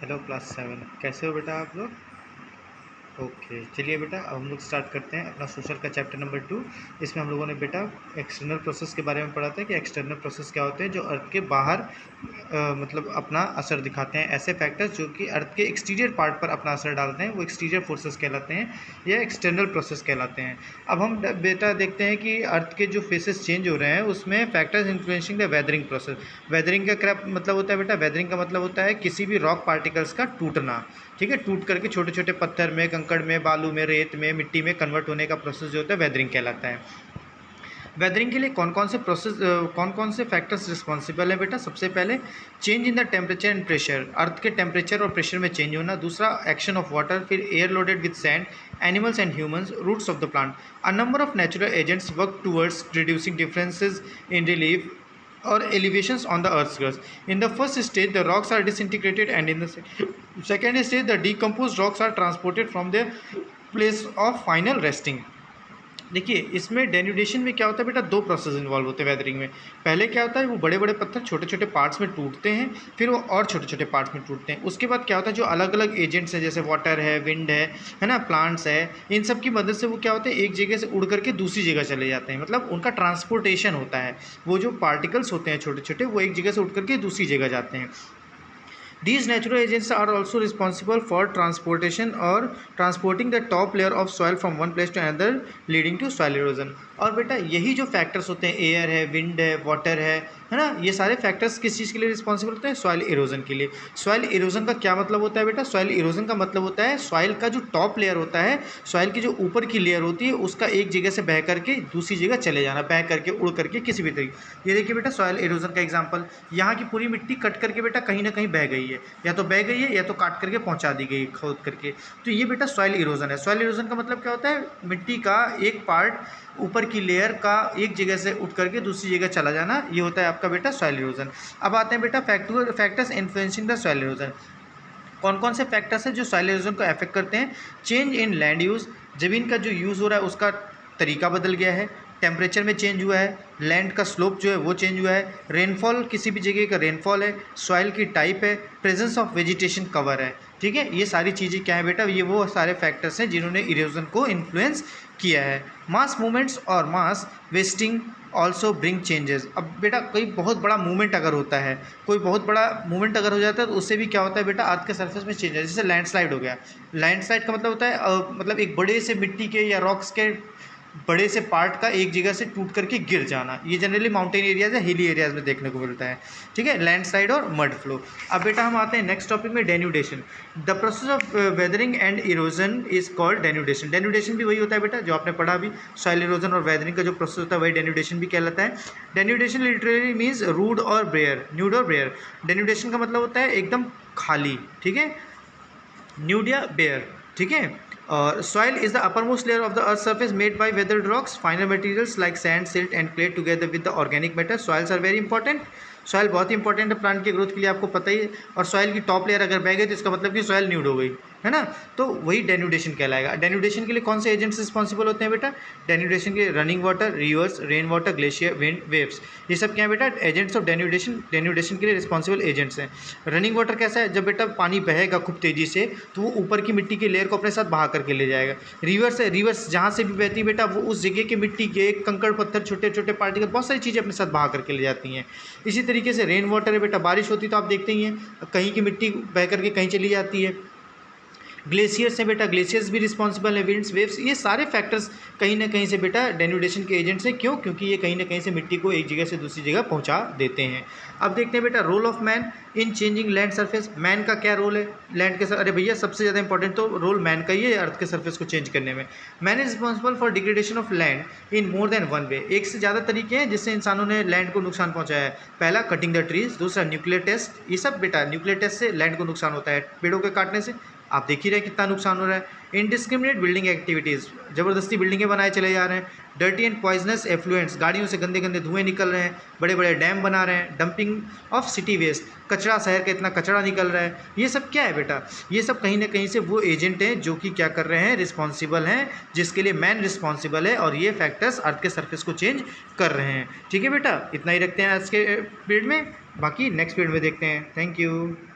Hello class 7 कैसे हो बेटा आप लोग। ओके चलिए बेटा अब हम लोग स्टार्ट करते हैं अपना सोशल का चैप्टर नंबर 2। इसमें हम लोगों ने बेटा एक्सटर्नल प्रोसेस के बारे में पढ़ा था कि एक्सटर्नल प्रोसेस क्या होते हैं जो अर्थ के बाहर मतलब अपना असर दिखाते हैं। ऐसे फैक्टर्स जो कि अर्थ के एक्सटीरियर पार्ट पर अपना असर डालते हैं वो एक्सटीरियर फोर्सेस कहलाते हैं या एक्सटर्नल प्रोसेस कहलाते हैं। अब हम बेटा देखते हैं कि अर्थ के जो फेसेस चेंज हो रहे हैं उसमें factors influencing the weathering process. Weathering का क्या मतलब होता है बेटा। वेदरिंग का मतलब होता है किसी भी रॉक पार्टिकल्स का टूटना। ठीक है, टूट करके छोटे छोटे पत्थर में, कंकड़ में, बालू में, रेत में, मिट्टी में कन्वर्ट होने का प्रोसेस जो होता है वेदरिंग कहलाता है। वेदरिंग के लिए कौन कौन से प्रोसेस कौन कौन से फैक्टर्स रिस्पॉन्सिबल है बेटा। सबसे पहले change in the temperature and pressure, earth के टेम्परेचर और प्रेशर में चेंज होना। दूसरा एक्शन ऑफ वाटर, फिर air loaded with sand, animals and humans, roots of the plant. A number of natural agents work towards reducing differences in relief or elevations on the earth's crust. In the first stage the rocks are disintegrated and in the second stage the decomposed rocks are transported from their place of final resting. देखिए इसमें denudation में क्या होता है बेटा, दो process involve होते हैं वेदरिंग में। पहले क्या होता है वो बड़े बड़े पत्थर छोटे छोटे पार्ट्स में टूटते हैं, फिर वो और छोटे छोटे पार्ट्स में टूटते हैं। उसके बाद क्या होता है जो अलग अलग एजेंट्स हैं जैसे वाटर है, विंड है ना, प्लांट्स है, इन सब की मदद से वो क्या होता है एक जगह से उड़ करके दूसरी जगह चले जाते हैं। मतलब उनका ट्रांसपोर्टेशन होता है। वो जो पार्टिकल्स होते हैं छोटे छोटे वो एक जगह से उड़ करके दूसरी जगह जाते हैं। These natural agents are also responsible for transportation or transporting the top layer of soil from one place to another, leading to soil erosion. और बेटा यही जो फैक्टर्स होते हैं, एयर है, विंड है, वाटर है ना, ये सारे फैक्टर्स किस चीज़ के लिए रिस्पॉन्सिबल होते हैं, सॉइल इरोजन के लिए। सॉइल इरोजन का क्या मतलब होता है बेटा। सॉइल इरोजन का मतलब होता है सॉइल का जो टॉप लेयर होता है, सॉइल की जो ऊपर की लेयर होती है उसका एक जगह से बह करके दूसरी जगह चले जाना, बह करके, उड़ करके, किसी भी तरीके। ये देखिए बेटा सॉइल इरोजन का एग्जाम्पल, यहाँ की पूरी मिट्टी कट करके बेटा कहीं ना कहीं बह गई है, या तो बह गई है या तो काट करके पहुंचा दी गई खोद करके। तो ये बेटा सॉइल इरोजन है। सॉइल इरोजन का मतलब क्या होता है, मिट्टी का एक पार्ट ऊपर की लेयर का एक जगह से उठ करके दूसरी जगह चला जाना, ये होता है आपका बेटा सॉइल इरोजन। अब आते हैं बेटा factors influencing the soil erosion. कौन कौन से फैक्टर्स हैं जो सॉइल इरोजन को अफेक्ट करते हैं। चेंज इन लैंड यूज़, ज़मीन का जो यूज़ हो रहा है उसका तरीका बदल गया है। टेम्परेचर में चेंज हुआ है, लैंड का स्लोप जो है वो चेंज हुआ है, रेनफॉल किसी भी जगह का रेनफॉल है, सॉइल की टाइप है, प्रेजेंस ऑफ वेजिटेशन कवर है। ठीक है, ये सारी चीज़ें क्या है बेटा, ये वो सारे फैक्टर्स हैं जिन्होंने इरोजन को इन्फ्लुएंस किया है। मास मूवमेंट्स और mass wasting also bring changes. अब बेटा कोई बहुत बड़ा मूवमेंट अगर होता है, कोई बहुत बड़ा मूवमेंट अगर हो जाता है तो उससे भी क्या होता है बेटा, अर्थ के सरफेस में चेंज है। जैसे लैंडस्लाइड हो गया। लैंडस्लाइड का मतलब होता है मतलब एक बड़े से मिट्टी के या रॉक्स के बड़े से पार्ट का एक जगह से टूट करके गिर जाना। ये जनरली माउंटेन एरियाज या हिली एरियाज में देखने को मिलता है। ठीक है, लैंडस्लाइड और मड फ्लो। अब बेटा हम आते हैं नेक्स्ट टॉपिक में, denudation. The process of weathering and erosion is called denudation. Denudation भी वही होता है बेटा जो आपने पढ़ा भी, सॉइल इरोजन और वेदरिंग का जो प्रोसेस होता है वही डेन्यूडेशन भी कहलाता है। डेन्यूडेशन लिटरली मीन्स रूड और ब्रेयर, न्यूड और ब्रेयर। डेन्यूडेशन का मतलब होता है एकदम खाली। ठीक है, न्यूड या बेयर। ठीक है, और soil is the uppermost layer of the earth surface made by weathered rocks, final materials like sand, silt and clay together with the organic matter. Soils are very important. Soil बहुत important है plant के growth के लिए, आपको पता ही है। और soil की टॉप लेयर अगर बह गई तो इसका मतलब कि सॉइल न्यूड हो गई, है ना। तो वही डेन्यूडेशन कहलाएगा। डेन्यूडेशन के लिए कौन से एजेंट्स रिस्पॉन्सिबल होते हैं बेटा। डेन्यूडेशन के running water, reverse, rain water, glacier, wind, waves, ये सब क्या है बेटा, एजेंट्स ऑफ डेन्यूडेशन। डेन्यूडेशन के लिए रिस्पॉन्सिबल एजेंट्स हैं। रनिंग वाटर कैसा है, जब बेटा पानी बहेगा खूब तेज़ी से तो वो ऊपर की मिट्टी की लेयर को अपने साथ बहा करके ले जाएगा। रिवर्स है, रिवर्स जहाँ से भी बहती है बेटा वो उस जगह के मिट्टी के कंकड़ पत्थर, छोटे छोटे पार्टिकल, बहुत सारी चीज़ें अपने साथ बहा करके ले जाती हैं। इसी तरीके से रेन वाटर है बेटा, बारिश होती तो आप देखते ही हैं कहीं की मिट्टी बह करके कहीं चली जाती है। ग्लेशियर्स हैं बेटा, ग्लेशियर्स भी रिस्पॉन्सिबल है, विंड्स, वेव्स, ये सारे फैक्टर्स कहीं ना कहीं से बेटा डेन्यूडेशन के एजेंट्स हैं। क्यों, क्योंकि ये कहीं ना कहीं से मिट्टी को एक जगह से दूसरी जगह पहुंचा देते हैं। अब देखते हैं बेटा role of man in changing land surface. Man का क्या रोल है लैंड के अरे भैया सबसे ज़्यादा इंपॉर्टेंट तो रोल मैन का ही है अर्थ के सरफेस को चेंज करने में। Man is responsible for degradation of land in more than one way. एक से ज़्यादा तरीके हैं जिससे इंसानों ने लैंड को नुकसान पहुंचाया है। पहला कटिंग द ट्रीज, दूसरा न्यूक्लियर टेस्ट। ये सब बेटा न्यूक्लियर टेस्ट से लैंड को नुकसान होता है, पेड़ों के काटने से आप देख ही रहे कितना नुकसान हो रहा है। इनडिस्क्रिमिनेट बिल्डिंग एक्टिविटीज़, ज़बरदस्ती बिल्डिंगें बनाए चले जा रहे हैं। डर्टी एंड पॉइजनस एफ्लुएंट्स, गाड़ियों से गंदे गंदे धुएं निकल रहे हैं, बड़े बड़े डैम बना रहे हैं। डंपिंग ऑफ सिटी वेस्ट, कचरा, शहर का इतना कचरा निकल रहा है। ये सब क्या है बेटा, ये सब कहीं ना कहीं से वो एजेंट हैं जो कि क्या कर रहे हैं, रिस्पॉन्सिबल हैं, जिसके लिए मैन रिस्पॉन्सिबल है। और ये फैक्टर्स अर्थ के सरफेस को चेंज कर रहे हैं। ठीक है बेटा, इतना ही रखते हैं आज के पीरियड में, बाकी नेक्स्ट पीरियड में देखते हैं। Thank you.